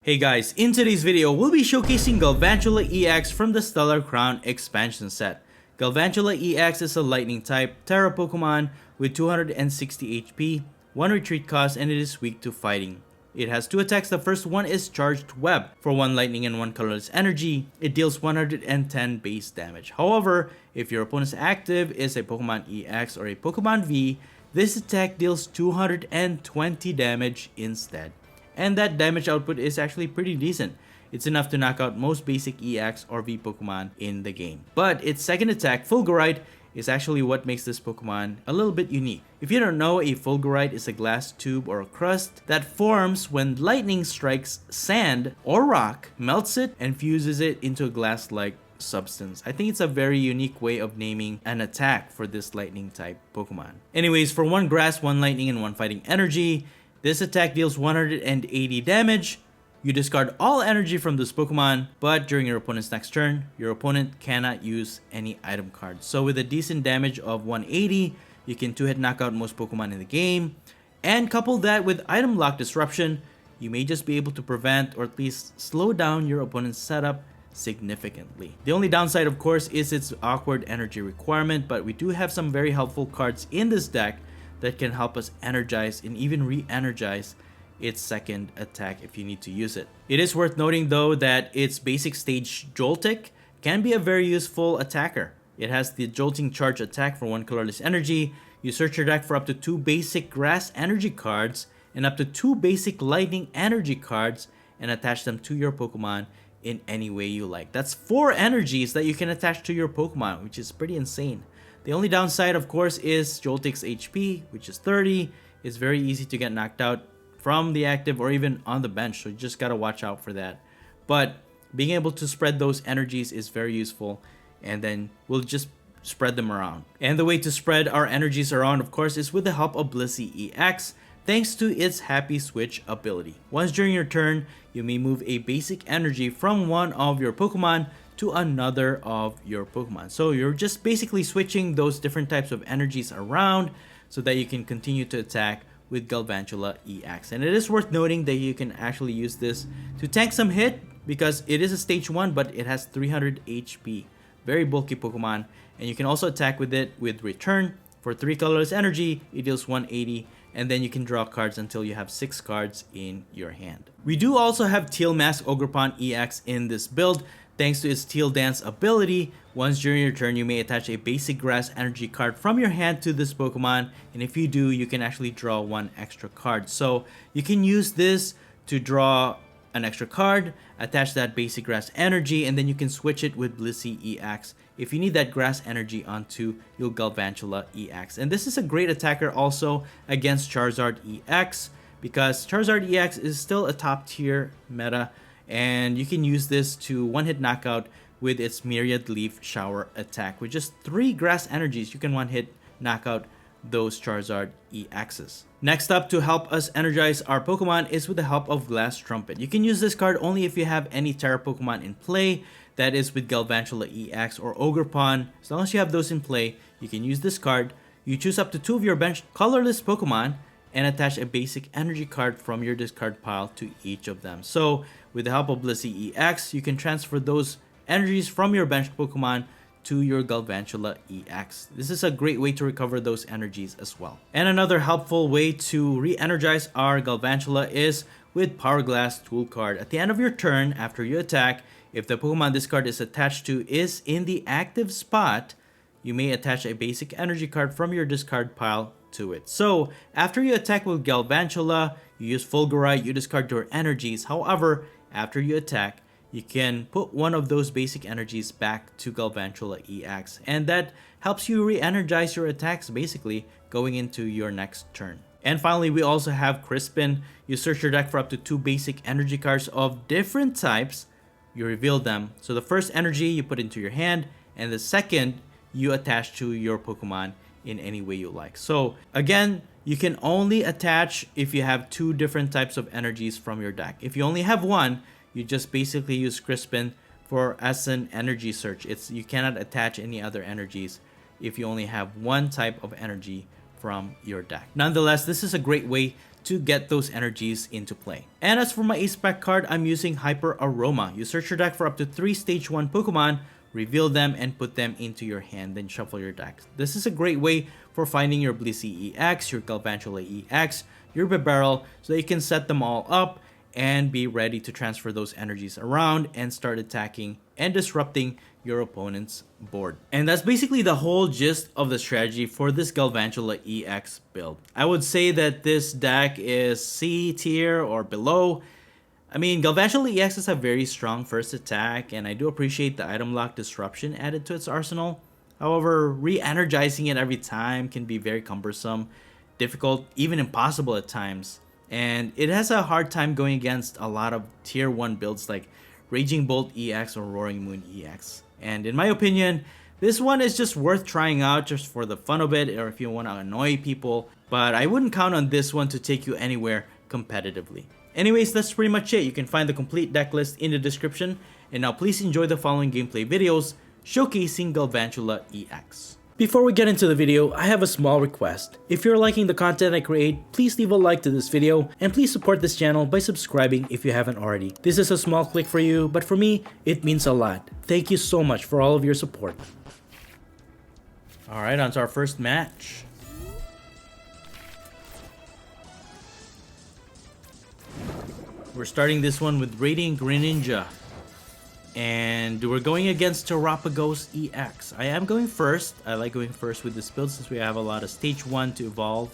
Hey guys, in today's video, we'll be showcasing Galvantula EX from the Stellar Crown expansion set. Galvantula EX is a lightning type Terra Pokemon with 260 HP, 1 retreat cost, and it is weak to fighting. It has 2 attacks. The first one is Charged Web. For 1 lightning and 1 colorless energy, it deals 110 base damage. However, if your opponent's active is a Pokemon EX or a Pokemon V, this attack deals 220 damage instead. And that damage output is actually pretty decent. It's enough to knock out most basic EX or V Pokemon in the game. But its second attack, Fulgurite, is actually what makes this Pokemon a little bit unique. If you don't know, a Fulgurite is a glass tube or a crust that forms when lightning strikes sand or rock, melts it, and fuses it into a glass-like substance. I think it's a very unique way of naming an attack for this lightning type Pokemon. Anyways, for 1 grass, 1 lightning, and 1 fighting energy, this attack deals 180 damage. You discard all energy from this Pokemon, but during your opponent's next turn, your opponent cannot use any item cards. So with a decent damage of 180, you can 2-hit knock out most Pokemon in the game. And couple that with item lock disruption, you may just be able to prevent or at least slow down your opponent's setup significantly. The only downside, of course, is its awkward energy requirement, but we do have some very helpful cards in this deck that can help us energize and even re-energize its second attack if you need to use it. It is worth noting though that its basic stage Joltik can be a very useful attacker. It has the Jolting Charge attack for 1 colorless energy. You search your deck for up to 2 basic grass energy cards and up to 2 basic lightning energy cards and attach them to your Pokemon in any way you like. That's 4 energies that you can attach to your Pokemon, which is pretty insane. The only downside, of course, is Joltik's HP, which is 30. It's very easy to get knocked out from the active or even on the bench, so you just gotta watch out for that. But being able to spread those energies is very useful, and then we'll just spread them around. And the way to spread our energies around, of course, is with the help of Blissey EX, thanks to its Happy Switch ability. Once during your turn, you may move a basic energy from one of your Pokemon to another of your Pokemon. So you're just basically switching those different types of energies around so that you can continue to attack with Galvantula EX. And it is worth noting that you can actually use this to tank some hit because it is a stage 1 but it has 300 HP. Very bulky Pokemon, and you can also attack with it with Return. For 3 colorless energy, it deals 180, and then you can draw cards until you have 6 cards in your hand. We do also have Teal Mask Ogerpon EX in this build. Thanks to its Teal Dance ability, once during your turn, you may attach a basic grass energy card from your hand to this Pokemon, and if you do, you can actually draw 1 extra card. So you can use this to draw an extra card, attach that basic grass energy, and then you can switch it with Blissey EX if you need that grass energy onto your Galvantula EX. And this is a great attacker also against Charizard EX, because Charizard EX is still a top tier meta, and you can use this to 1-hit knockout with its Myriad Leaf Shower attack. With just 3 grass energies, you can 1-hit knockout those Charizard EXs. Next up, to help us energize our Pokemon is with the help of Glass Trumpet. You can use this card only if you have any Terra Pokemon in play, that is with Galvantula EX or Ogerpon. As long as you have those in play, you can use this card. You choose up to 2 of your bench colorless Pokemon and attach a basic energy card from your discard pile to each of them. So with the help of Blissey EX, you can transfer those energies from your bench Pokemon to your Galvantula EX. This is a great way to recover those energies as well. And another helpful way to re-energize our Galvantula is with Power Glass Tool card. At the end of your turn, after you attack, if the Pokemon this card is attached to is in the active spot, you may attach a basic energy card from your discard pile to it. So after you attack with Galvantula, you use Fulgurite, you discard your energies. However, after you attack, you can put one of those basic energies back to Galvantula EX, and that helps you re-energize your attacks basically going into your next turn. And finally, we also have Crispin. You search your deck for up to 2 basic energy cards of different types. You reveal them. So the first energy you put into your hand, and the second you attach to your Pokemon in any way you like. So again, you can only attach if you have 2 different types of energies from your deck. If you only have 1, you just basically use Crispin for as an energy search. You cannot attach any other energies if you only have 1 type of energy from your deck. Nonetheless, this is a great way to get those energies into play. And as for my ace pack card, I'm using Hyper Aroma. You search your deck for up to 3 stage 1 Pokemon, reveal them, and put them into your hand, then shuffle your deck. This is a great way for finding your Blissey EX, your Galvantula EX, your Bibarel, so that you can set them all up and be ready to transfer those energies around and start attacking and disrupting your opponent's board. And that's basically the whole gist of the strategy for this Galvantula EX build. I would say that this deck is C tier or below. I mean, Galvantula EX has a very strong first attack, and I do appreciate the item lock disruption added to its arsenal. However, re-energizing it every time can be very cumbersome, difficult, even impossible at times. And it has a hard time going against a lot of tier 1 builds like Raging Bolt EX or Roaring Moon EX. And in my opinion, this one is just worth trying out just for the fun of it, or if you want to annoy people. But I wouldn't count on this one to take you anywhere competitively. Anyways, that's pretty much it. You can find the complete deck list in the description. And now please enjoy the following gameplay videos showcasing Galvantula EX. Before we get into the video, I have a small request. If you're liking the content I create, please leave a like to this video, and please support this channel by subscribing if you haven't already. This is a small click for you, but for me, it means a lot. Thank you so much for all of your support. Alright, on to our first match. We're starting this one with Radiant Greninja. And we're going against Dragapult EX. I am going first. I like going first with this build since we have a lot of stage 1 to evolve.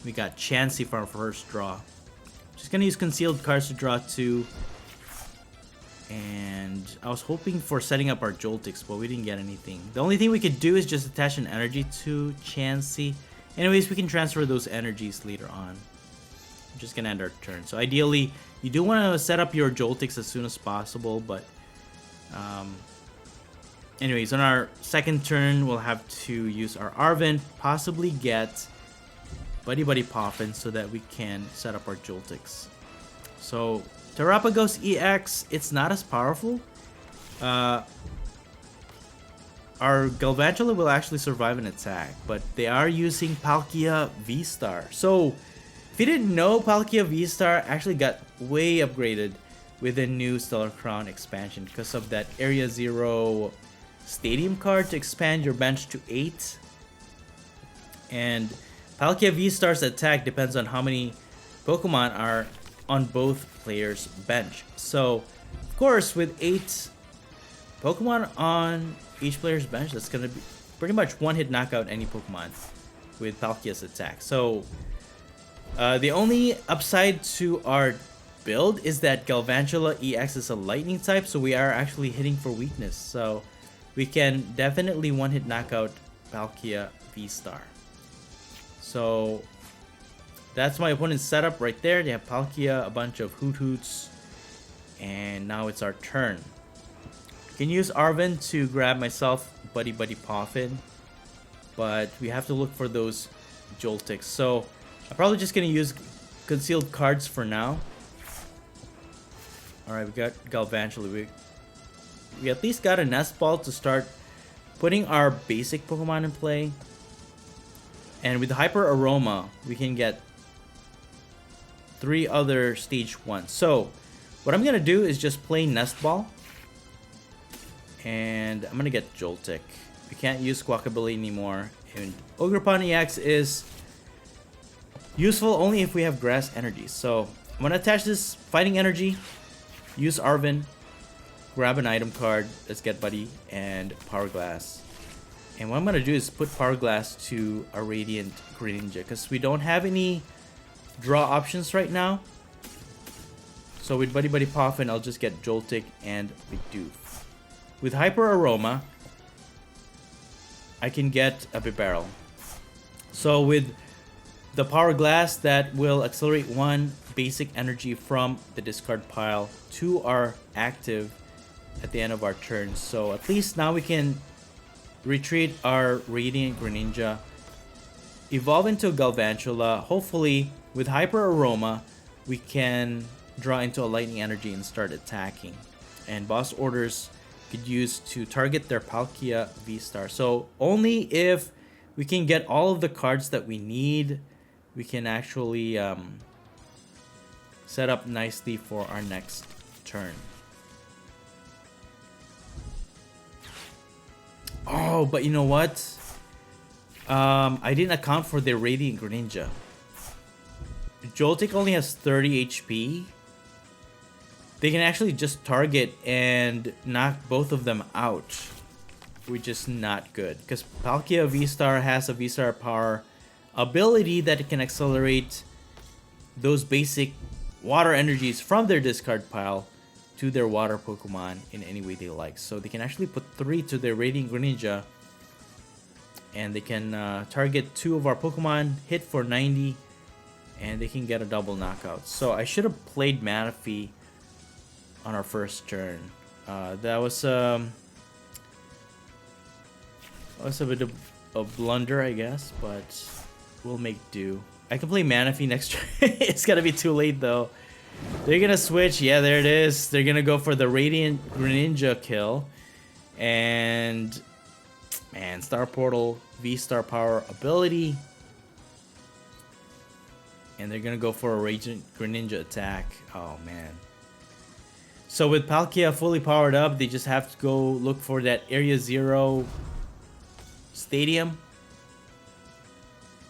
We got Chansey for our first draw. Just gonna use concealed cards to draw 2. And I was hoping for setting up our Joltix, but we didn't get anything. The only thing we could do is just attach an energy to Chansey. Anyways, we can transfer those energies later on. I'm just gonna end our turn. So ideally, you do want to set up your Joltix as soon as possible, but anyways, on our second turn, we'll have to use our Arven, possibly get Buddy Poffin so that we can set up our Joltix. So, Dragapult EX, it's not as powerful. Our Galvantula will actually survive an attack, but they are using Palkia VSTAR. So, if you didn't know, Palkia VSTAR actually got way upgraded with a new Stellar Crown expansion because of that Area 0 Stadium card to expand your bench to 8. And Palkia V-Star's attack depends on how many Pokemon are on both players' bench. So, of course, with 8 Pokemon on each player's bench, that's going to be pretty much one-hit knockout any Pokemon with Palkia's attack. So, the only upside to our build is that Galvantula EX is a lightning type, so we are actually hitting for weakness. So we can definitely one-hit knockout Palkia V-Star. So that's my opponent's setup right there. They have Palkia, a bunch of Hoots, and now it's our turn. I can use Arven to grab myself Buddy Poffin, but we have to look for those Joltix. So I'm probably just gonna use concealed cards for now. Alright, we got Galvantula. We at least got a Nest Ball to start putting our basic Pokemon in play. And with Hyper Aroma, we can get 3 other stage 1. So, what I'm going to do is just play Nest Ball. And I'm going to get Joltik. We can't use Squawkabilly anymore. And Ogerpon EX is useful only if we have Grass Energy. So, I'm going to attach this Fighting Energy. Use Arven, grab an item card, let's get Buddy, and Power Glass. And what I'm going to do is put Power Glass to a Radiant Greninja, because we don't have any draw options right now. So with Buddy Poffin, I'll just get Joltik and Bidoof. With Hyper Aroma, I can get a Bibarel. So with the Power Glass, that will accelerate 1 basic energy from the discard pile to our active at the end of our turn. So at least now we can retreat our Radiant Greninja, evolve into Galvantula. Hopefully with Hyper Aroma we can draw into a Lightning Energy and start attacking. And Boss Orders could use to target their Palkia V-Star. So only if we can get all of the cards that we need, we can actually set up nicely for our next turn. Oh, but you know what? I didn't account for their Radiant Greninja. Joltik only has 30 HP. They can actually just target and knock both of them out, which is not good. Because Palkia VSTAR has a VSTAR power ability that it can accelerate those basic water energies from their discard pile to their water Pokemon in any way they like. So they can actually put 3 to their Radiant Greninja, and they can target 2 of our Pokemon, hit for 90, and they can get a double knockout. So I should have played Manaphy on our first turn. That was a bit of a blunder, I guess, but we'll make do. I can play Manaphy next turn. It's gonna be too late though. They're gonna switch. Yeah, there it is. They're gonna go for the Radiant Greninja kill. And man, Star Portal V-Star power ability. And they're gonna go for a Radiant Greninja attack. Oh man. So with Palkia fully powered up, they just have to go look for that Area 0 stadium.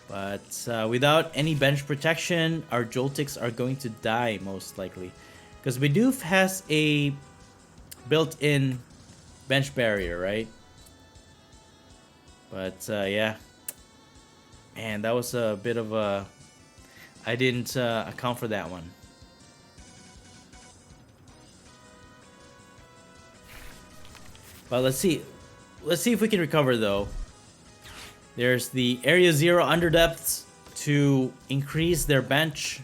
But without any bench protection, our Joltiks are going to die most likely. Because Bidoof has a built-in bench barrier, right? But yeah. And that was a bit of a... I didn't account for that one. But let's see. Let's see if we can recover though. There's the Area 0 Underdepths to increase their bench.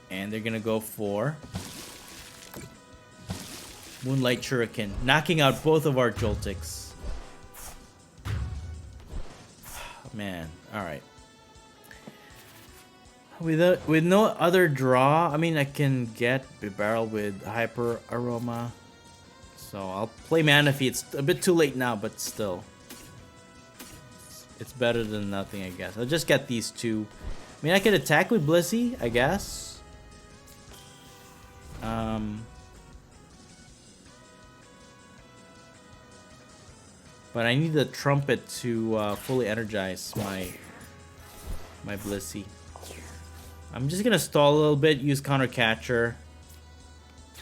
And they're gonna go for Moonlight Shuriken, knocking out both of our Joltiks. Man, alright. With no other draw, I mean I can get Bibarel with Hyper Aroma. So I'll play Manaphy. It's a bit too late now, but still. It's better than nothing, I guess. I'll just get these two. I mean, I could attack with Blissey, I guess. But I need the Trumpet to fully energize my Blissey. I'm just gonna stall a little bit, use Counter Catcher,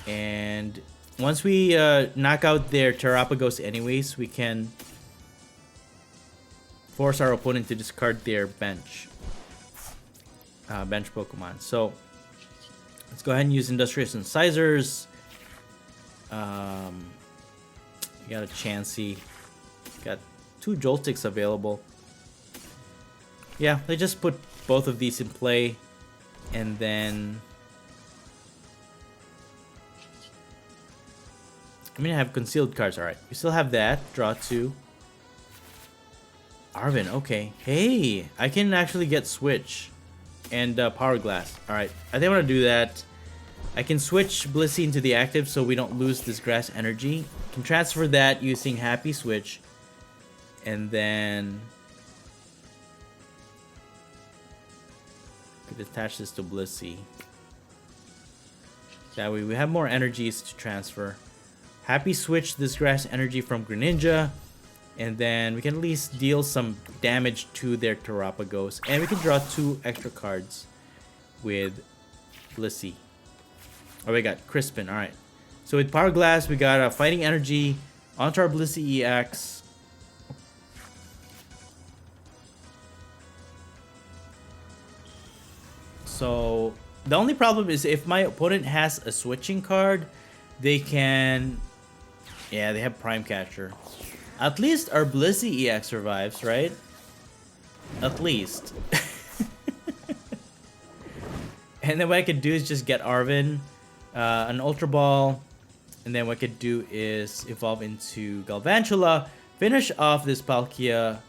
and once we knock out their Terrapagos anyways, we can force our opponent to discard their bench Pokemon. So let's go ahead and use Industrious Incisors. We got a Chansey. Got 2 Joltiks available. Yeah, they just put both of these in play. And then... I mean, I have concealed cards. Alright, we still have that. Draw 2. Arvin, okay. Hey, I can actually get Switch and Power Glass. Alright, I think I'm going to do that. I can switch Blissey into the active so we don't lose this grass energy. Can transfer that using Happy Switch. And then... could attach this to Blissey. That way we have more energies to transfer. Happy Switch this grass energy from Greninja. And then we can at least deal some damage to their Terrapagos. And we can draw 2 extra cards with Blissey. Oh, we got Crispin. Alright. So with Power Glass, we got a Fighting Energy onto our Blissey EX. So the only problem is if my opponent has a switching card, they can... yeah, they have Prime Catcher. At least our Blissey EX survives, right? At least. And then what I could do is just get Arvin, an Ultra Ball, and then what I could do is evolve into Galvantula, finish off this Palkia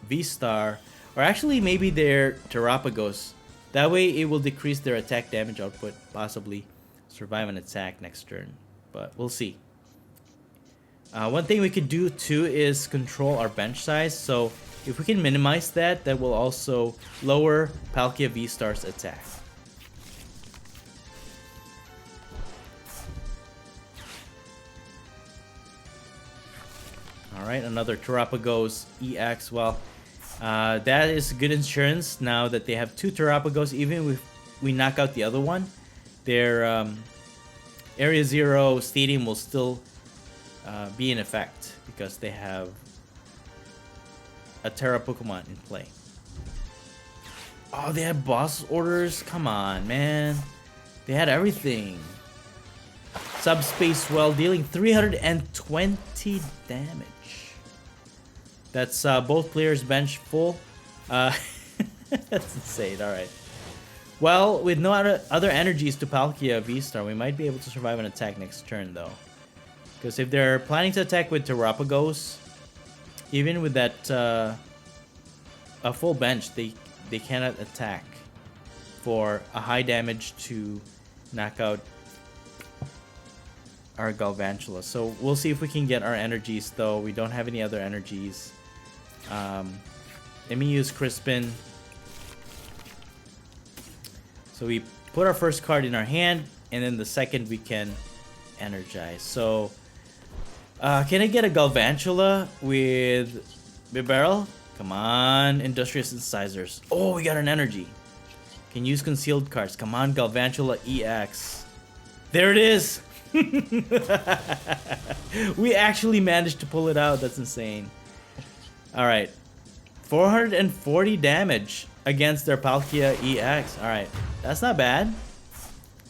V-Star, or actually maybe their Terrapagos. That way it will decrease their attack damage output, possibly survive an attack next turn. But we'll see. One thing we could do too is control our bench size. So if we can minimize that, that will also lower Palkia V-Star's attack. Alright, another Terrapagos EX. Well, that is good insurance now that they have 2 Terrapagos. Even if we knock out the other one, their Area 0 Stadium will still be in effect because they have a Terra Pokemon in play. Oh, they had boss orders? Come on, man. They had everything. Subspace Well, dealing 320 damage. That's both players' bench full. That's insane. Alright. Well, with no other energies to Palkia VSTAR, we might be able to survive an attack next turn, though. Because if they're planning to attack with Terrapagos, even with that a full bench, they cannot attack for a high damage to knock out our Galvantula. So we'll see if we can get our energies, though. We don't have any other energies. Let me use Crispin. So we put our first card in our hand, and then the second we can energize. So can I get a Galvantula with Bibarel? Come on, Industrious Incisors. Oh, we got an energy. Can use concealed cards. Come on, Galvantula EX. There it is. We actually managed to pull it out. That's insane. Alright. 440 damage against their Palkia EX. Alright. That's not bad.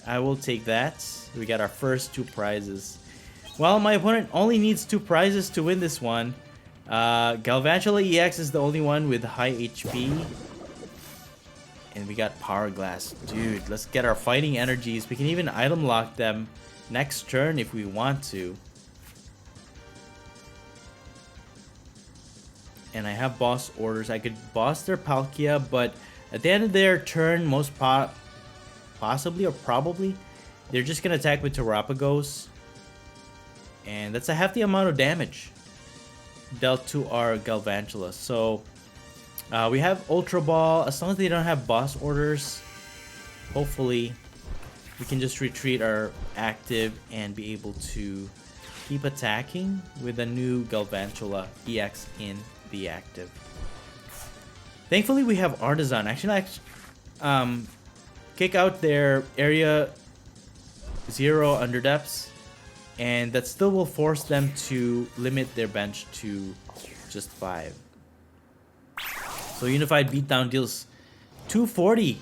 I will take that. We got our first 2 prizes. Well, my opponent only needs 2 prizes to win this one. Galvantula EX is the only one with high HP. And we got Power Glass. Dude, let's get our fighting energies. We can even item lock them next turn if we want to. And I have boss orders. I could boss their Palkia, but at the end of their turn, most possibly or probably, they're just gonna attack with Terrapagos. And that's a hefty amount of damage dealt to our Galvantula. So we have Ultra Ball. As long as they don't have boss orders, hopefully we can just retreat our active and be able to keep attacking with a new Galvantula EX in the active. Thankfully we have Artisan. Actually, kick out their Area 0 Underdepths, and that still will force them to limit their bench to just 5. So Unified Beatdown deals 240.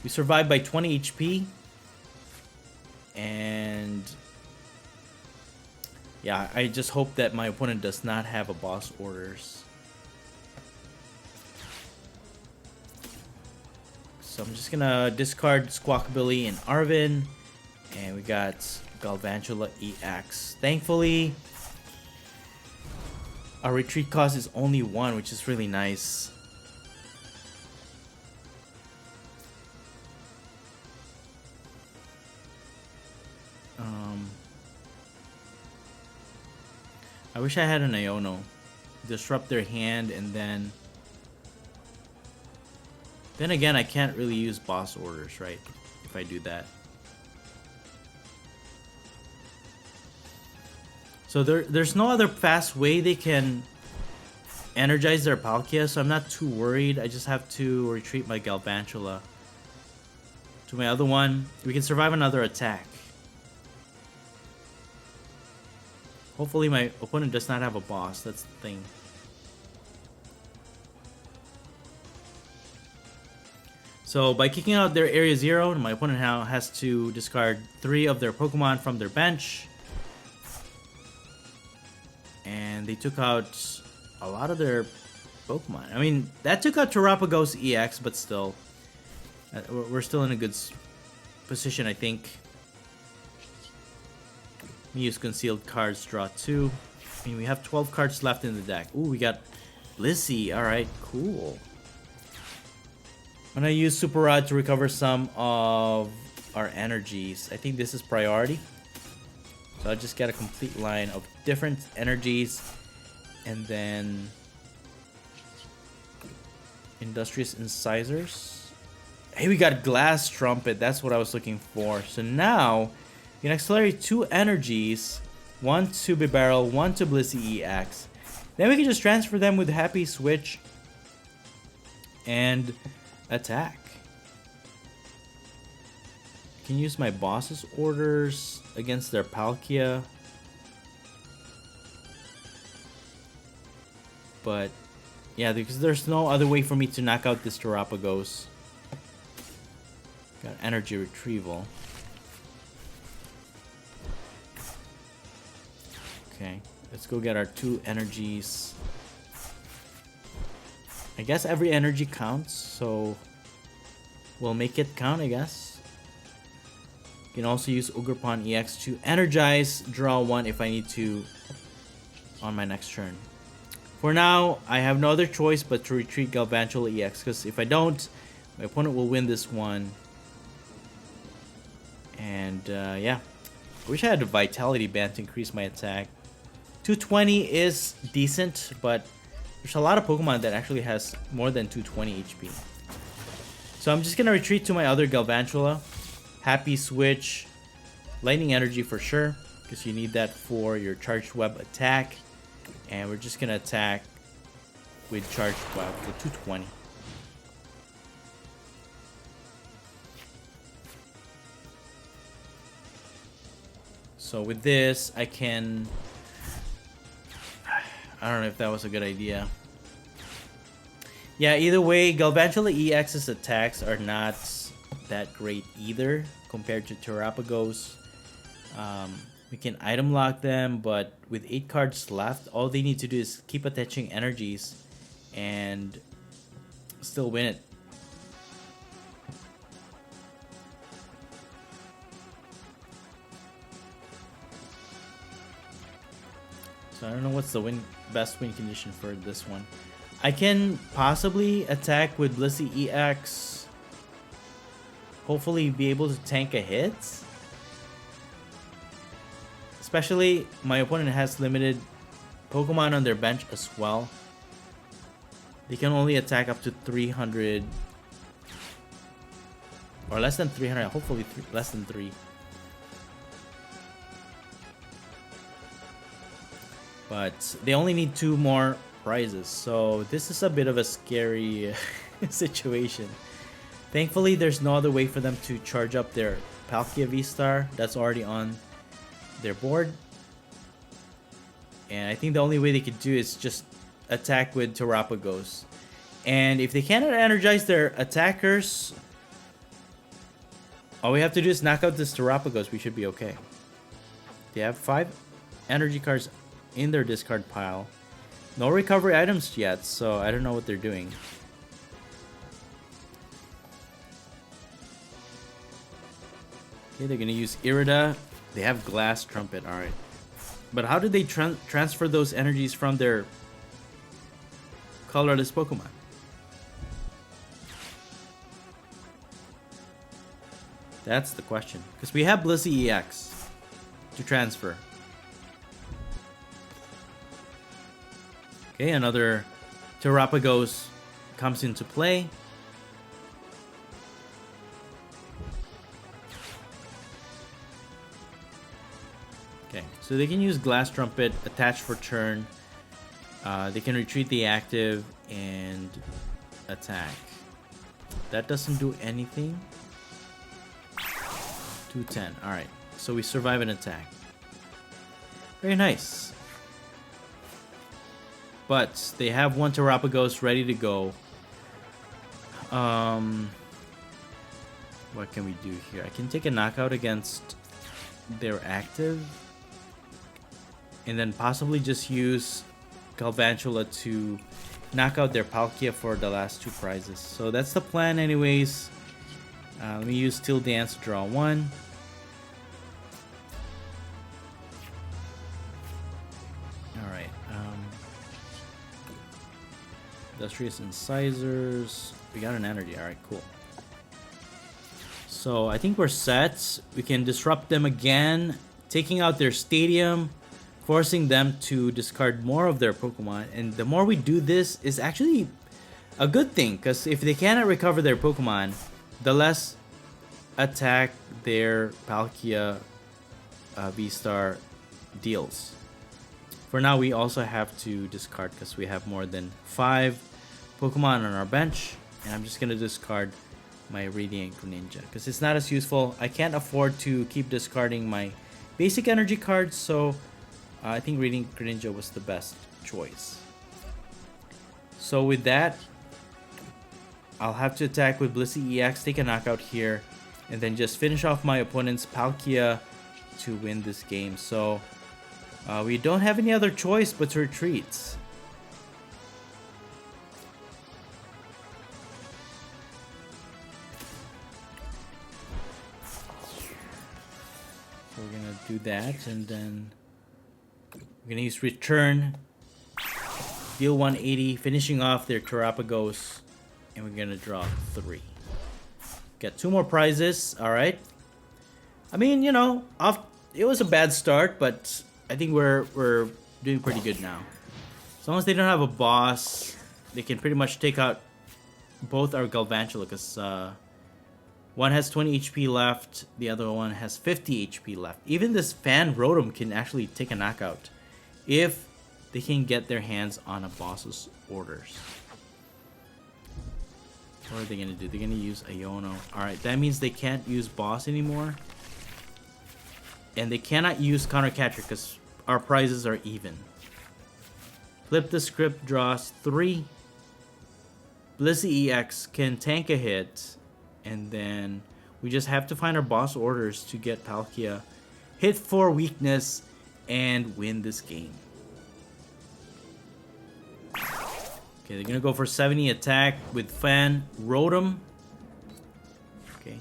We survived by 20 HP. And yeah, I just hope that my opponent does not have a boss orders. So I'm just gonna discard Squawkabilly and Arvin. And we got Galvantula EX. Thankfully, our retreat cost is only 1, which is really nice. I wish I had an Iono. Disrupt their hand, and then again, I can't really use boss orders, right? If I do that. So there's no other fast way they can energize their Palkia, so I'm not too worried. I just have to retreat my Galvantula to my other one. We can survive another attack. Hopefully my opponent does not have a boss. That's the thing. So by kicking out their Area 0, my opponent now has to discard 3 of their Pokemon from their bench. And they took out a lot of their Pokemon. I mean, that took out Terrapagos EX, but still. We're still in a good position, I think. We use concealed cards, draw 2. I mean, we have 12 cards left in the deck. Ooh, we got Blissey. Alright, cool. I'm gonna use Super Rod to recover some of our energies. I think this is priority. So I'll just get a complete line of different energies. And then Industrious Incisors. Hey, we got Glass Trumpet. That's what I was looking for. So now you can accelerate 2 energies, 1 to Bibarel, 1 to Blissey EX, Then we can just transfer them with Happy Switch and attack. I can use my boss's orders against their Palkia. But yeah, because there's no other way for me to knock out this Terapagos. Got energy retrieval. Okay, let's go get our 2 energies. I guess every energy counts, so we'll make it count, I guess. You can also use Ugrapon EX to energize, draw 1 if I need to on my next turn. For now, I have no other choice but to retreat Galvantula EX, because if I don't, my opponent will win this one. And yeah, I wish I had a Vitality Band to increase my attack. 220 is decent, but there's a lot of Pokemon that actually has more than 220 HP. So I'm just gonna retreat to my other Galvantula. Happy Switch, Lightning Energy for sure, because you need that for your Charged Web attack. And we're just gonna attack with Charged Web for 220. So with this, I can... I don't know if that was a good idea. Yeah, either way, Galvantula EX's attacks are not that great either compared to Terapagos. We can item lock them, but with 8 cards left, all they need to do is keep attaching energies and still win it. So I don't know what's the best win condition for this one. I can possibly attack with Blissey EX. Hopefully be able to tank a hit. Especially, my opponent has limited Pokemon on their bench as well. They can only attack up to 300. Or less than 300, hopefully less than 3. But they only need 2 more prizes, so this is a bit of a scary situation. Thankfully, there's no other way for them to charge up their Palkia VSTAR that's already on their board. And I think the only way they could do is just attack with Terapagos. And if they cannot energize their attackers, all we have to do is knock out this Terapagos. We should be okay. They have 5 energy cards in their discard pile. No recovery items yet, so I don't know what they're doing. Okay, they're gonna use Irida. They have Glass Trumpet, alright. But how did they transfer those energies from their colorless Pokemon? That's the question. Because we have Blissey EX to transfer. Okay, another Terapagos comes into play. Okay, so they can use Glass Trumpet, attach for turn. They can retreat the active and attack. That doesn't do anything. 210. Alright, so we survive an attack. Very nice. But they have 1 Terapagos ready to go. What can we do here? I can take a knockout against their active. And then possibly just use Galvantula to knock out their Palkia for the last 2 prizes. So that's the plan anyways. Let me use Steel Dance to draw 1. Alright. Industrious Incisors. We got an energy. Alright, cool. So I think we're set. We can disrupt them again, taking out their stadium, forcing them to discard more of their Pokemon. And the more we do this is actually a good thing, because if they cannot recover their Pokemon, the less attack their Palkia V-Star deals. For now, we also have to discard because we have more than 5 Pokemon on our bench. And I'm just going to discard my Radiant Greninja because it's not as useful. I can't afford to keep discarding my basic energy cards, so I think Radiant Greninja was the best choice. So with that, I'll have to attack with Blissey EX, take a knockout here, and then just finish off my opponent's Palkia to win this game. So we don't have any other choice but to retreat. So we're gonna do that, and then we're gonna use return, deal 180, finishing off their Terrapagos, and we're gonna draw 3. Get 2 more prizes. All right. I mean, you know, it was a bad start, but I think we're doing pretty good now. As long as they don't have a boss, they can pretty much take out both our Galvantula, because one has 20 HP left, the other one has 50 HP left. Even this Fan Rotom can actually take a knockout if they can get their hands on a boss's orders. What are they gonna do? They're gonna use Iono. Alright, that means they can't use boss anymore. And they cannot use counter catcher because our prizes are even. Flip the script, draws 3. Blissey EX can tank a hit. And then we just have to find our boss orders to get Palkia, hit for weakness, and win this game. Okay, they're gonna go for 70 attack with Fan Rotom. Okay.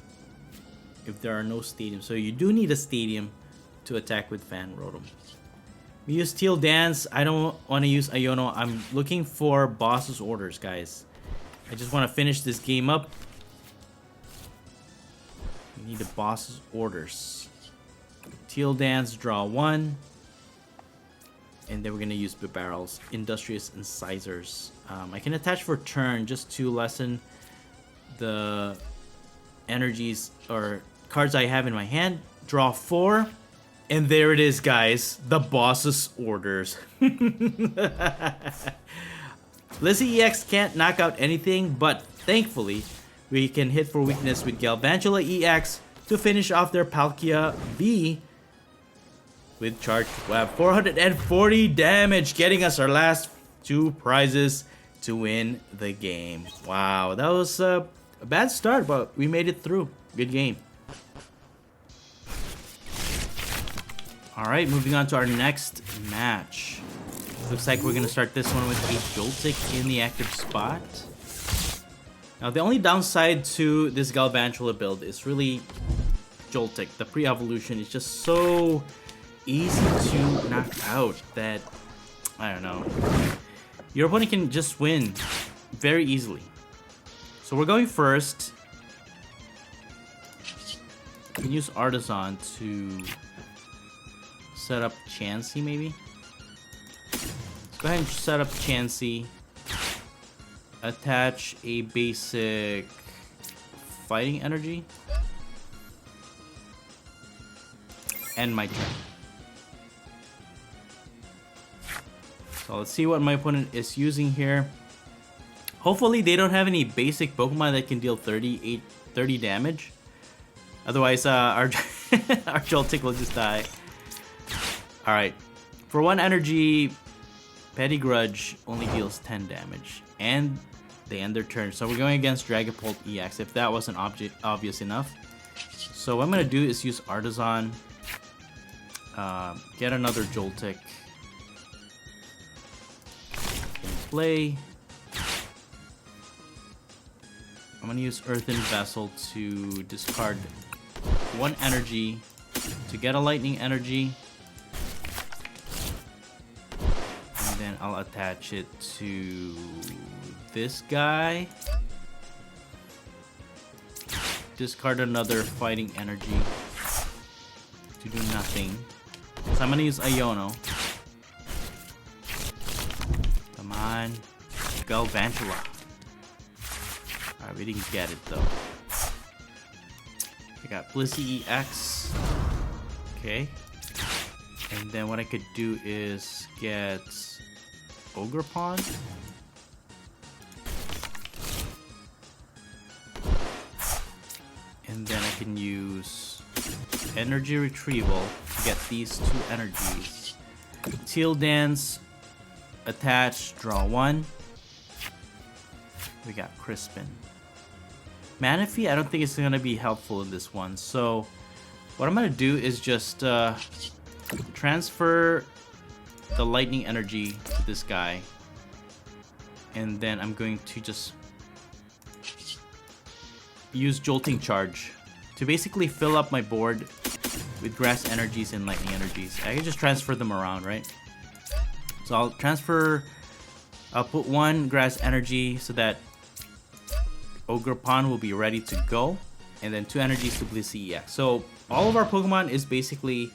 If there are no stadiums. So you do need a stadium to attack with Fan Rotom. We use Teal Dance. I don't want to use Iono. I'm looking for boss's orders, guys. I just want to finish this game up. We need the boss's orders. Teal Dance, draw 1. And then we're going to use Barrels, Industrious Incisors. I can attach for turn just to lessen the energies or cards I have in my hand. Draw 4. And there it is, guys. The boss's orders. Blissey EX can't knock out anything, but thankfully, we can hit for weakness with Galvantula EX to finish off their Palkia V with Charged Web. 440 damage, getting us our last 2 prizes to win the game. Wow, that was a bad start, but we made it through. Good game. Alright, moving on to our next match. Looks like we're going to start this one with a Joltik in the active spot. Now, the only downside to this Galvantula build is really Joltik. The pre-evolution is just so easy to knock out that, I don't know, your opponent can just win very easily. So we're going first. We can use Artisan to set up Chansey, maybe. Let's go ahead and set up Chansey. Attach a basic Fighting Energy. And my turn. So let's see what my opponent is using here. Hopefully they don't have any basic Pokemon that can deal 30 damage. Otherwise, our our Joltik will just die. Alright. For 1 energy, Petty Grudge only deals 10 damage. And they end their turn. So we're going against Dragapult EX, if that wasn't obvious enough. So what I'm going to do is use Artisan. Get another Joltik. Play. I'm going to use Earthen Vessel to discard 1 energy to get a Lightning Energy. And then I'll attach it to this guy. Discard another Fighting Energy to do nothing. So I'm going to use Iono. Come on. Galvantula. Alright, we didn't get it though. I got Blissey EX. Okay. And then what I could do is get Ogre Pawn. And then I can use Energy Retrieval to get these 2 energies. Teal Dance, attach, draw 1. We got Crispin. Manaphy, I don't think it's going to be helpful in this one. So what I'm going to do is just transfer the lightning energy to this guy. And then I'm going to just use Jolting Charge to basically fill up my board with grass energies and lightning energies. I can just transfer them around, right? So I'll put 1 grass energy so that Ogre Pawn will be ready to go, and then 2 energies to Blissey EX. So all of our Pokemon is basically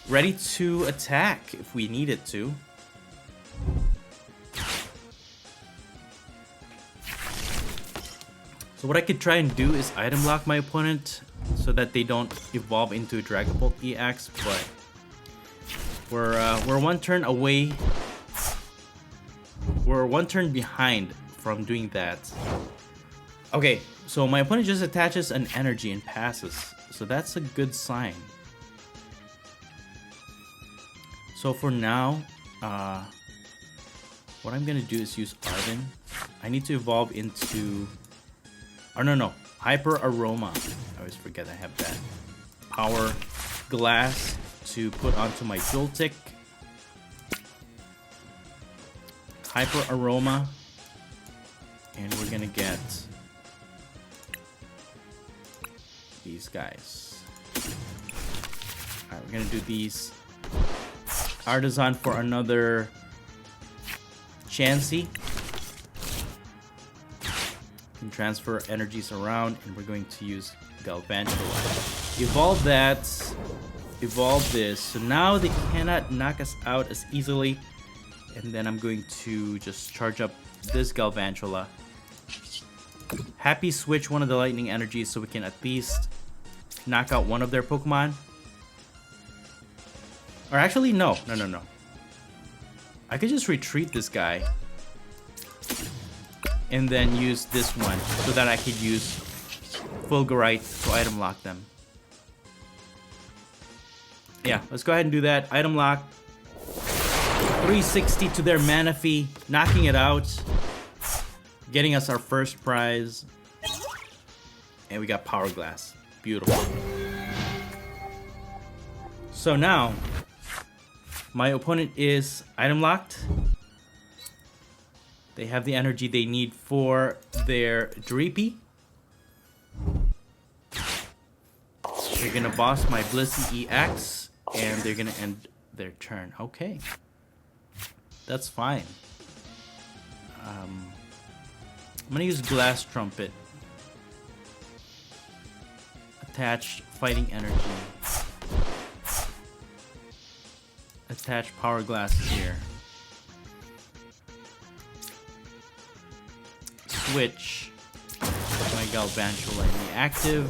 ready to attack if we need it to. So what I could try and do is item lock my opponent so that they don't evolve into a Dragapult EX, but we're 1 turn away. We're 1 turn behind from doing that. Okay, so my opponent just attaches an energy and passes, so that's a good sign. So for now, what I'm gonna do is use Arden. I need to evolve into... Oh, no. Hyper Aroma. I always forget I have that. Power Glass to put onto my Joltik. Hyper Aroma. And we're gonna get these guys. Alright, we're gonna do these. Artisan for another Chansey. Can transfer energies around, and we're going to use Galvantula. Evolve that, evolve this. So now they cannot knock us out as easily. And then I'm going to just charge up this Galvantula. Happy switch one of the lightning energies so we can at least knock out one of their Pokemon. Or actually, no. I could just retreat this guy. And then use this one so that I could use Fulgurite to item lock them. Yeah, let's go ahead and do that. Item lock. 360 to their Manaphy, knocking it out. Getting us our first prize. And we got Power Glass. Beautiful. So now, my opponent is item locked. They have the energy they need for their Dreepy. They're gonna boss my Blissey EX, and they're gonna end their turn. Okay. That's fine. I'm gonna use Glass Trumpet. Attach Fighting Energy. Attach Power Glass here. Switch my Galvantula in the active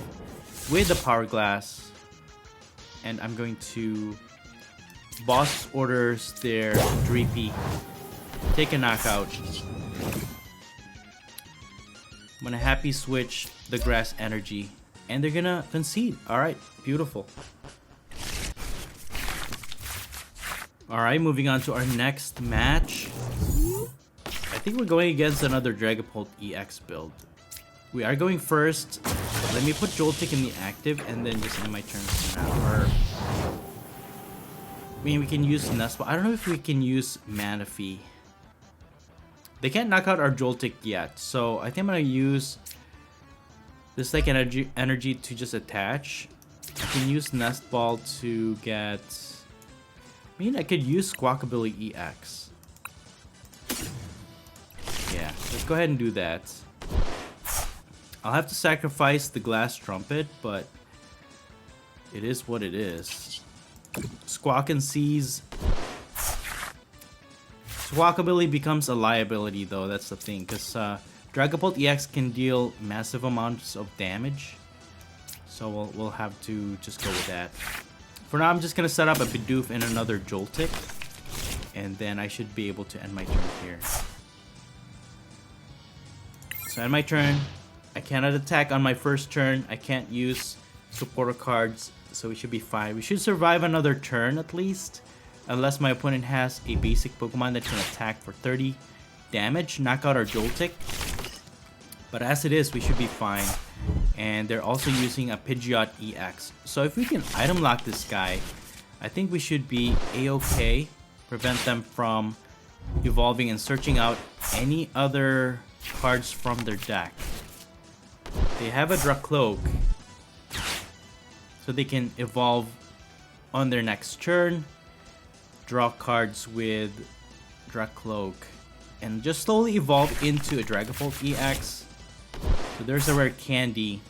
with the Power Glass, and I'm going to boss orders their Dreepy, take a knockout. I'm gonna happy switch the Grass Energy, and they're gonna concede. Alright, beautiful. Alright, moving on to our next match. I think we're going against another Dragapult EX build. We are going first. Let me put Joltik in the active and then just end my turn for now. Or, I mean, we can use Nestball. I don't know if we can use Manaphy. They can't knock out our Joltik yet, so I think I'm going to use this like energy to just attach. I can use Nestball to get... I mean, I could use Squawkabilly EX. Yeah, let's go ahead and do that. I'll have to sacrifice the Glass Trumpet, but it is what it is. Squawk and Seize. Squawkabilly becomes a liability though, that's the thing, because Dragapult EX can deal massive amounts of damage. So we'll have to just go with that. For now, I'm just gonna set up a Bidoof and another Joltik, and then I should be able to end my turn here. So end my turn. I cannot attack on my first turn. I can't use supporter cards, so we should be fine. We should survive another turn at least, unless my opponent has a basic Pokemon that can attack for 30 damage, knock out our Joltik. But as it is, we should be fine. And they're also using a Pidgeot EX. So if we can item lock this guy, I think we should be a-okay. Prevent them from evolving and searching out any other cards from their deck. They have a Dracloak, so they can evolve on their next turn, draw cards with Dracloak, and just slowly evolve into a Dragapult EX. So there's a rare candy,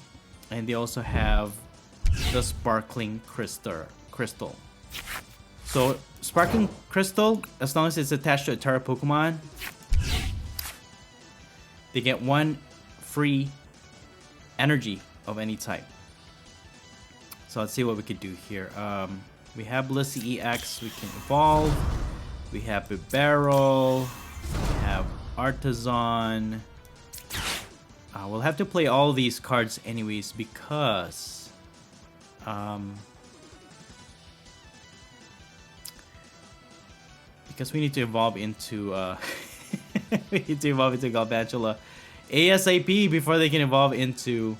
and they also have the Sparkling Crystal. So Sparkling Crystal, as long as it's attached to a Terra Pokemon, they get 1 free energy of any type. So let's see what we could do here. We have Blissey EX, we can evolve. We have Bibarel, we have Artisan. We'll have to play all these cards anyways because we need to evolve into we need to evolve into Galvantula ASAP before they can evolve into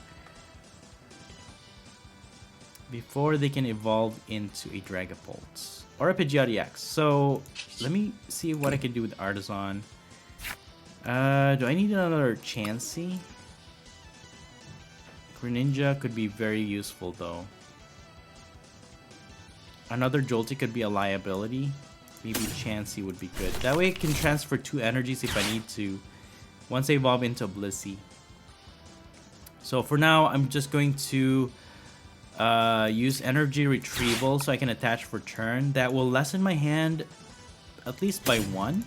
a Dragapult or a Pidgeot EX. So let me see what I can do with Artisan. Do I need another Chansey? Greninja could be very useful though. Another Joltik could be a liability. Maybe Chansey would be good. That way I can transfer 2 energies if I need to, once I evolve into Blissey. So for now, I'm just going to use Energy Retrieval so I can attach for turn. That will lessen my hand at least by 1.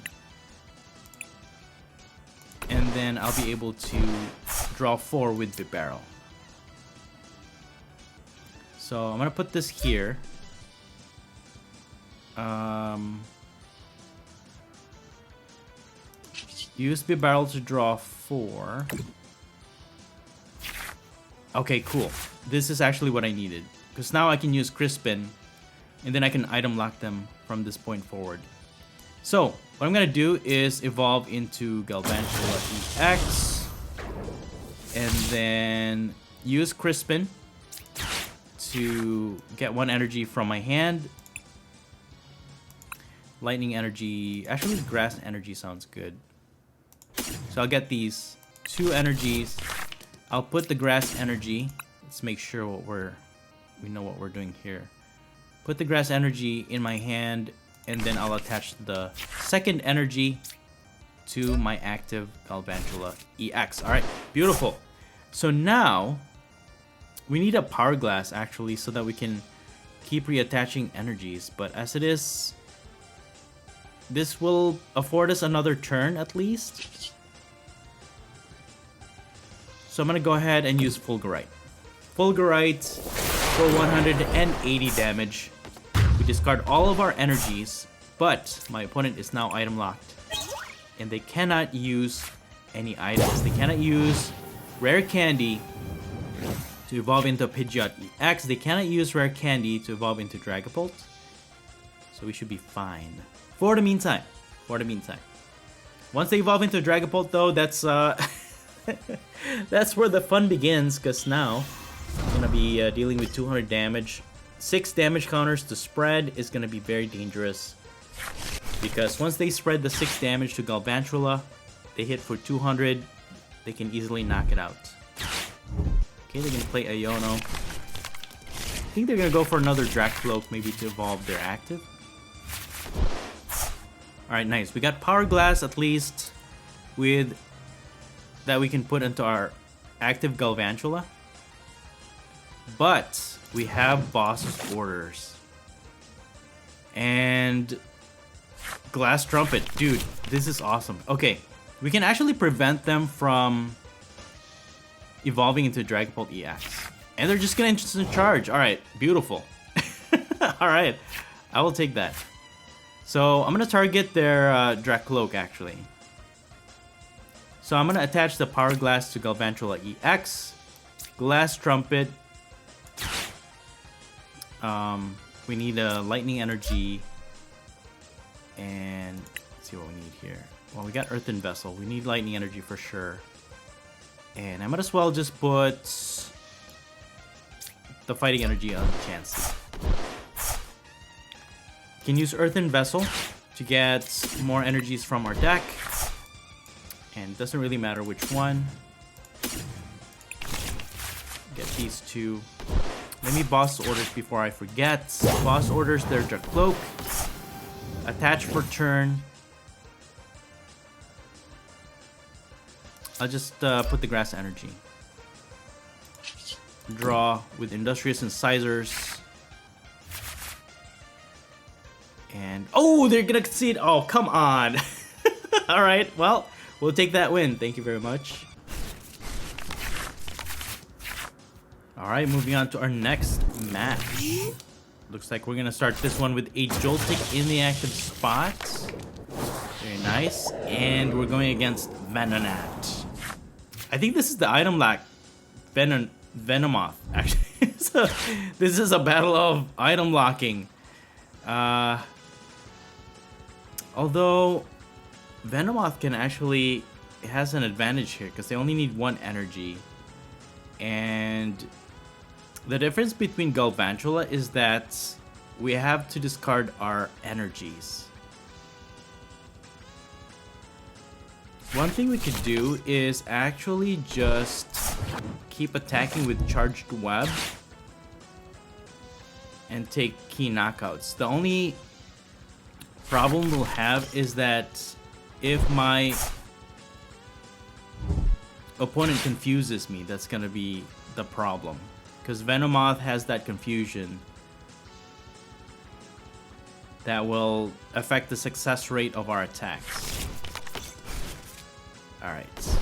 And then I'll be able to draw 4 with Bibarel. So I'm gonna put this here. Use Bibarel to draw 4. Okay, cool. This is actually what I needed, because now I can use Crispin, and then I can item lock them from this point forward. So what I'm gonna do is evolve into Galvantula EX, and then use Crispin to get 1 energy from my hand. Lightning energy, actually grass energy sounds good. So I'll get these 2 energies. I'll put the grass energy. Let's make sure we know what we're doing here. Put the grass energy in my hand, and then I'll attach the second energy to my active Galvantula EX. Alright, beautiful. So now we need a Power Glass actually so that we can keep reattaching energies. But as it is, this will afford us another turn at least. So I'm going to go ahead and use Fulgurite. Fulgurite for 180 damage. We discard all of our energies, but my opponent is now item locked. And they cannot use any items. They cannot use Rare Candy to evolve into Pidgeot EX. They cannot use Rare Candy to evolve into Dragapult. So we should be fine. For the meantime. Once they evolve into Dragapult though, that's that's where the fun begins, because now I'm gonna be dealing with 200 damage. 6 damage counters to spread is gonna be very dangerous, because once they spread the 6 damage to Galvantula, they hit for 200, they can easily knock it out. Okay, they're gonna play Iono. I think they're gonna go for another Dracloak, maybe to evolve their active. Alright, nice. We got Power Glass at least with that we can put into our active Galvantula. But we have Boss's Orders. And Glass Trumpet. Dude, this is awesome. Okay, we can actually prevent them from evolving into Dragapult EX. And they're just gonna instant charge. Alright, beautiful. Alright, I will take that. So I'm gonna target their Dracloak actually. So I'm gonna attach the Power Glass to Galvantula EX. Glass Trumpet. We need a Lightning Energy. And let's see what we need here. Well, we got Earthen Vessel. We need Lightning Energy for sure. And I might as well just put the Fighting Energy on Chansey. Can use Earthen Vessel to get more energies from our deck. And it doesn't really matter which one. Get these two. Let me boss orders before I forget. Boss orders their Dracloak. Attach for turn. I'll just put the Grass Energy. Draw with Industrious Incisors. And oh, they're gonna concede. Oh, come on. Alright, well, we'll take that win. Thank you very much. Alright, moving on to our next match. Looks like we're gonna start this one with a Joltik in the active spot. Very nice. And we're going against Venomoth. I think this is the item lock. Venomoth, actually. So, this is a battle of item locking. Although Venomoth can actually, it has an advantage here because they only need one energy. And the difference between Galvantula is that we have to discard our energies. One thing we could do is actually just keep attacking with Charged Web and take key knockouts. The only problem we'll have is that if my opponent confuses me, that's gonna be the problem. Because Venomoth has that confusion that will affect the success rate of our attacks. Alright.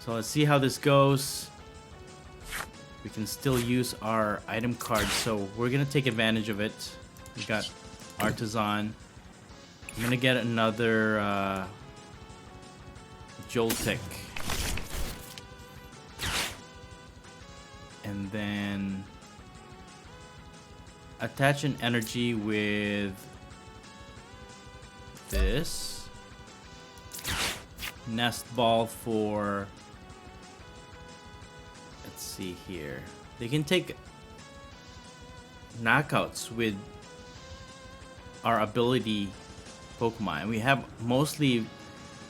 So let's see how this goes. We can still use our item card, so we're gonna take advantage of it. We got Artisan. I'm gonna get another Joltik. And then attach an energy with this. Nest Ball for, let's see here. They can take knockouts with our ability Pokemon. We have mostly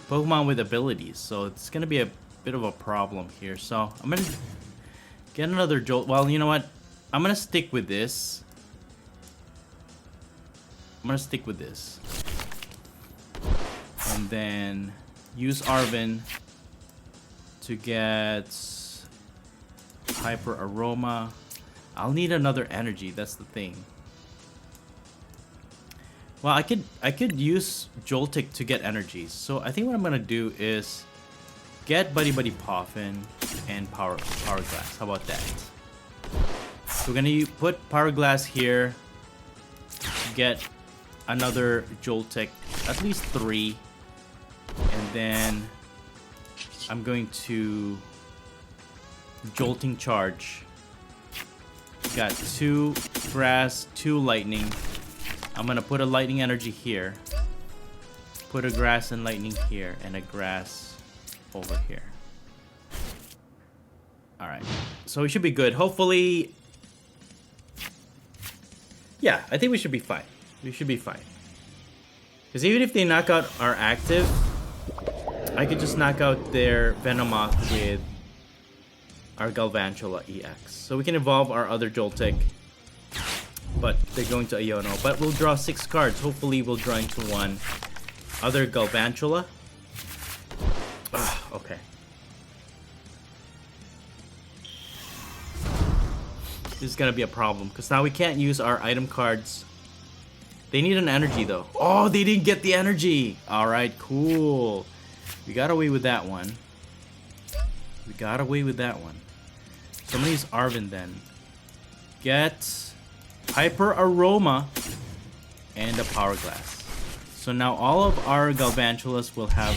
Pokemon with abilities, so it's gonna be a bit of a problem here. So I'm gonna get another Jolt. Well, you know what? I'm gonna stick with this. And then use Arven to get Hyper Aroma. I'll need another energy, that's the thing. Well, I could use Joltik to get energies. So I think what I'm gonna do is get Buddy Buddy Poffin and Power Glass. How about that? So we're gonna put Power Glass here. Get another Joltik, at least 3. And then I'm going to Jolting Charge. Got 2 Grass, 2 Lightning. I'm gonna put a Lightning Energy here. Put a Grass and Lightning here, and a Grass over here. Alright, so we should be good. Hopefully, yeah, I think we should be fine. We should be fine. Because even if they knock out our active, I could just knock out their Venomoth with our Galvantula EX. So we can evolve our other Joltik. But they're going to Iono. But we'll draw 6 cards. Hopefully we'll draw into one. Other Galvantula. Okay. This is gonna be a problem. Because now we can't use our item cards. They need an energy though. Oh, they didn't get the energy. Alright, cool. We got away with that one. So I'm gonna use Arven then. get Hyper Aroma and a Power Glass. So now all of our Galvantulas will have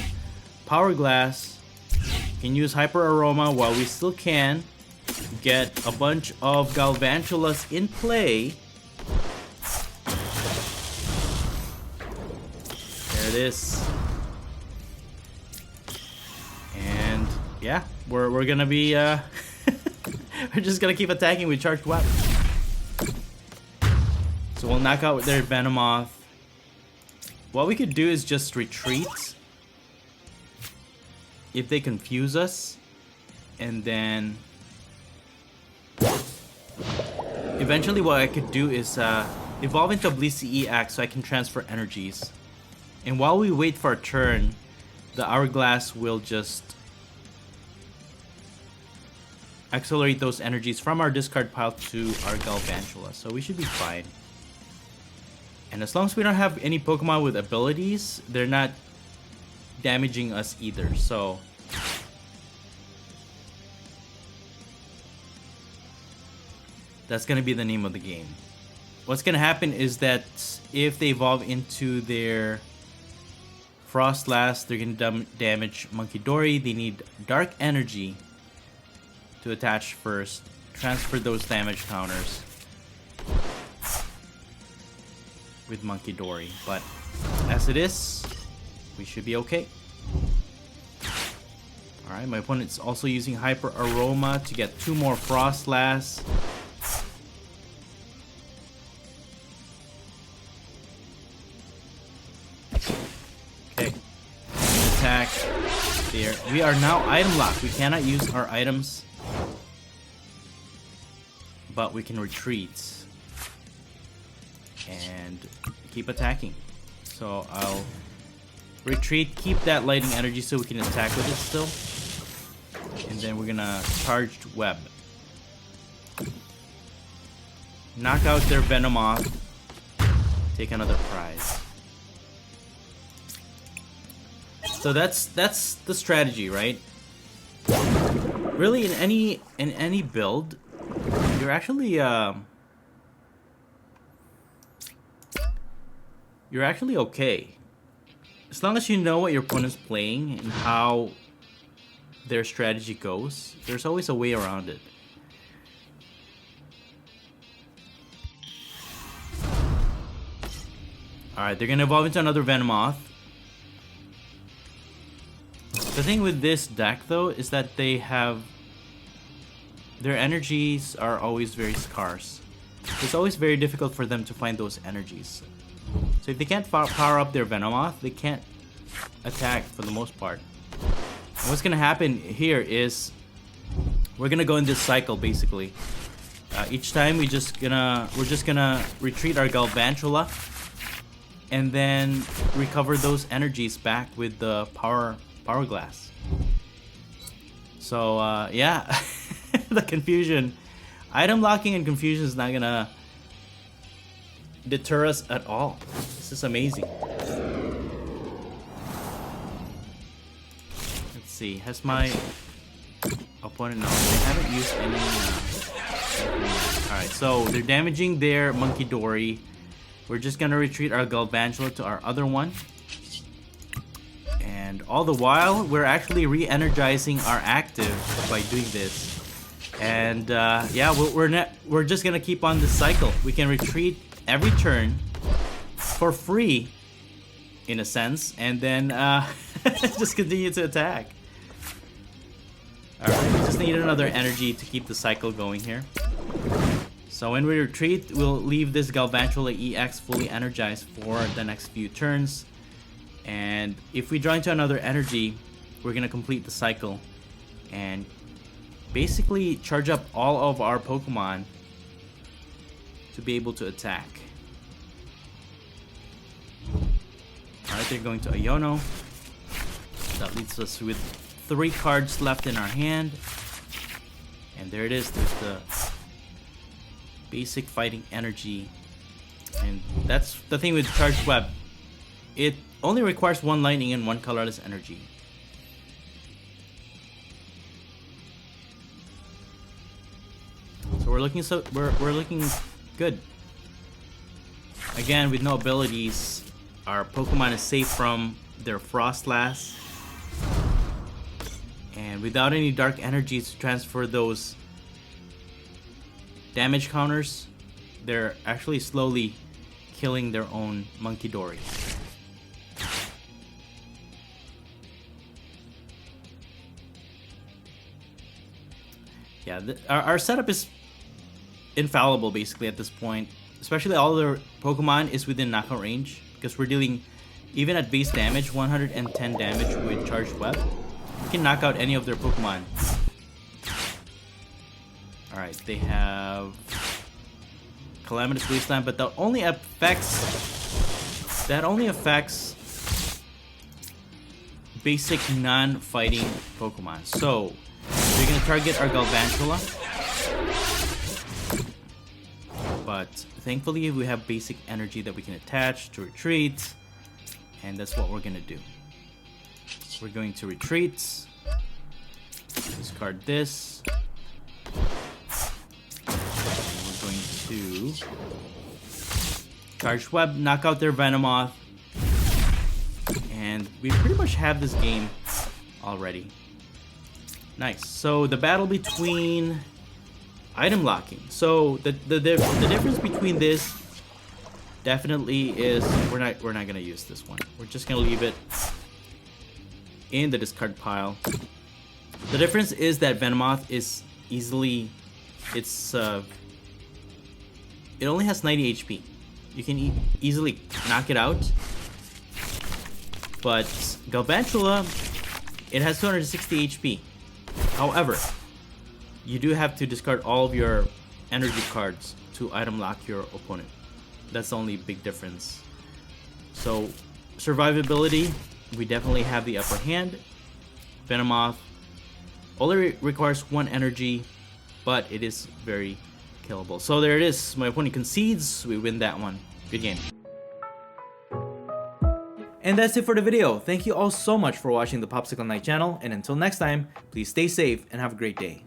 Power Glass. We can use Hyper Aroma while we still can. Get a bunch of Galvantulas in play. There it is. And yeah, we're gonna be we're just gonna keep attacking with Charged Web. So we'll knock out their Venomoth. What we could do is just retreat if they confuse us, and then eventually what I could do is evolve into a Blissey EX so I can transfer energies. And while we wait for a turn, the Hourglass will just accelerate those energies from our discard pile to our Galvantula. So we should be fine. And as long as we don't have any Pokemon with abilities, they're not damaging us either. So that's gonna be the name of the game. What's gonna happen is that if they evolve into their Frostlass, they're gonna damage Munkidori. They need Dark Energy to attach first, transfer those damage counters with Munkidori. But as it is, we should be okay. Alright, my opponent's also using Hyper Aroma to get 2 more Frostlass. Okay. Attack. There. We are now item locked. We cannot use our items, but we can retreat and keep attacking. So I'll retreat, keep that Lightning Energy so we can attack with it still. And then we're gonna Charged Web. Knock out their Venomoth. Take another prize. So that's the strategy, right? Really, in any build, you're actually okay. As long as you know what your opponent's playing and how their strategy goes, there's always a way around it. Alright, they're gonna evolve into another Venomoth. The thing with this deck though is that they have their energies are always very scarce. It's always very difficult for them to find those energies. So if they can't power up their Venomoth, they can't attack for the most part. And what's gonna happen here is we're gonna go in this cycle basically. Each time we're just gonna retreat our Galvantula and then recover those energies back with the Power Glass. So yeah, the confusion, item locking and confusion is not gonna deter us at all. This is amazing. Let's see, has my opponent, no, they haven't used any alright, so they're damaging their Munkidori. We're just gonna retreat our Galvantula to our other one. And all the while, we're actually re-energizing our active by doing this. And yeah, we're just gonna keep on this cycle. We can retreat every turn for free, in a sense, and then just continue to attack. Alright, we just need another energy to keep the cycle going here. So when we retreat, we'll leave this Galvantula EX fully energized for the next few turns. And if we draw into another energy, we're gonna complete the cycle and basically charge up all of our Pokemon to be able to attack. Alright, they're going to Iono. That leaves us with 3 cards left in our hand. And there it is, there's the basic fighting energy. And that's the thing with Charged Web. It only requires 1 lightning and 1 colorless energy. So we're looking good. Again, with no abilities, our Pokemon is safe from their Frost Blast. And without any dark energies to transfer those damage counters, they're actually slowly killing their own Monkey Dory. Yeah, our setup is infallible basically at this point. Especially all their Pokemon is within knockout range, because we're dealing, even at base damage, 110 damage with Charged Web. We can knock out any of their Pokemon. Alright, they have Calamitous Wasteland, but that only affects basic non-fighting Pokemon. So we're gonna target our Galvantula, but thankfully we have basic energy that we can attach to retreat, and that's what we're gonna do. We're going to retreat, discard this, and we're going to Charged Web, knock out their Venomoth, and we pretty much have this game already. Nice. So the battle between item locking. So the difference between this definitely is we're not gonna use this one. We're just gonna leave it in the discard pile. The difference is that Venomoth is easily, it only has 90 HP. You can easily knock it out. But Galvantula, it has 260 HP. However, you do have to discard all of your energy cards to item lock your opponent. That's the only big difference. So, survivability, we definitely have the upper hand. Venomoth only requires 1 energy, but it is very killable. So there it is. My opponent concedes. We win that one. Good game. And that's it for the video. Thank you all so much for watching the Popsicleknight channel, and until next time, please stay safe and have a great day.